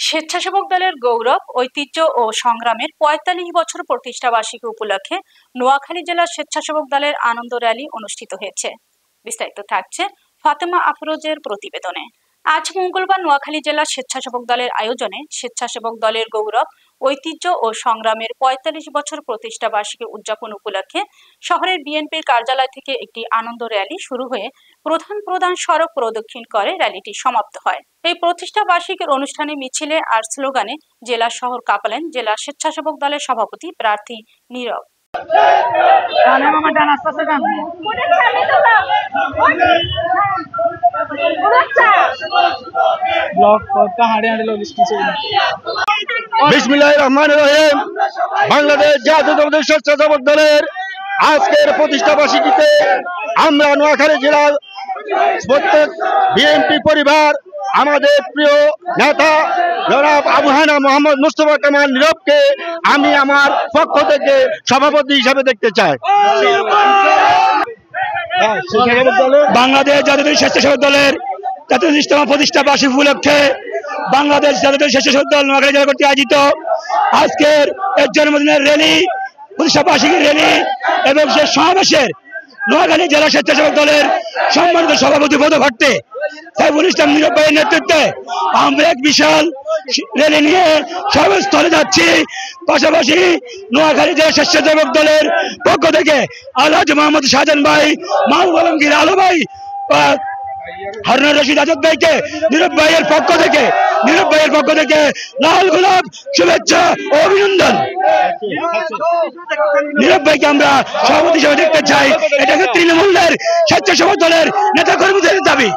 স্বেচ্ছাসেবক দলের গৌরব, ঐতিহ্য ও সংগ্রামের ৪৫ বছর প্রতিষ্ঠাবার্ষিকী উপলক্ষে নোয়াখালী জেলা স্বেচ্ছাসেবক দলের আনন্দ র্যালি অনুষ্ঠিত হয়েছে। বিস্তারিত থাকছে ফাতেমা আফরোজের প্রতিবেদনে। আজ মঙ্গলবার নোয়াখালী জেলা স্বেচ্ছাসেবক দলের আয়োজনে স্বেচ্ছাসেবক দলের গৌরব, ঐতিহ্য ও সংগ্রামের ৪৫ বছর প্রতিষ্ঠাবার্ষিকী উদযাপন উপলক্ষে শহরের বিএনপির কার্যালয় থেকে একটি আনন্দ র্যালি শুরু হয়ে প্রধান সড়ক প্রদক্ষিণ করে র্যালিটি সমাপ্ত হয়। এই প্রতিষ্ঠা বার্ষিকীর অনুষ্ঠানে মিছিলে আর স্লোগানে জেলা শহর কাঁপালেন জেলা স্বেচ্ছাসেবক দলের সভাপতি প্রার্থী নীরব। বিসমিল্লাহির রহমানির রহিম। বাংলাদেশ জাতীয়তাবাদী স্বেচ্ছাসেবক দলের আজকের প্রতিষ্ঠাবার্ষিকীতে আমরা নোয়াখালী জেলার প্রত্যেক বিএনপি পরিবার আমাদের প্রিয় নেতা জনাব আবু হানা মোহাম্মদ মুস্তফা কামাল নীরবকে আমি আমার পক্ষ থেকে সভাপতি হিসাবে দেখতে চাই। বাংলাদেশ জাতীয় স্বেচ্ছাসেবক দলের ৩৩তম প্রতিষ্ঠা বার্ষিকী উপলক্ষে বাংলাদেশ জাতীয় স্বেচ্ছাসেবক দল নোয়াখালী জেলা কর্তৃক আয়োজিত আজকের এর জন্মদিনের র্যালি, প্রতিষ্ঠা বার্ষিকী র্যালি এবং সে সমাবেশের নোয়াখালী জেলা স্বেচ্ছাসেবক দলের সম্মানিত সভাপতি পদপ্রার্থী সাইফুল ইসলাম নীরব ভাইয়ের নেতৃত্বে আমরা এক বিশাল র্যালি নিয়ে সর্বস্থলে যাচ্ছি। পাশাপাশি নোয়াখালী জেলা স্বেচ্ছাসেবক দলের পক্ষ থেকে আলহাজ মোহাম্মদ শাহজাহান ভাই, মাহবুব আলমগীর আলো ভাই, হারুন রশিদ আজাদ ভাইকে নীরব ভাইয়ের পক্ষ থেকে লাল গোলাপ শুভেচ্ছা ও অভিনন্দন। নীরব ভাইকে আমরা সভাপতি হিসেবে দেখতে চাই। এটাকে তৃণমূলের স্বেচ্ছাসেবক দলের নেতা কর্মীদের দাবি।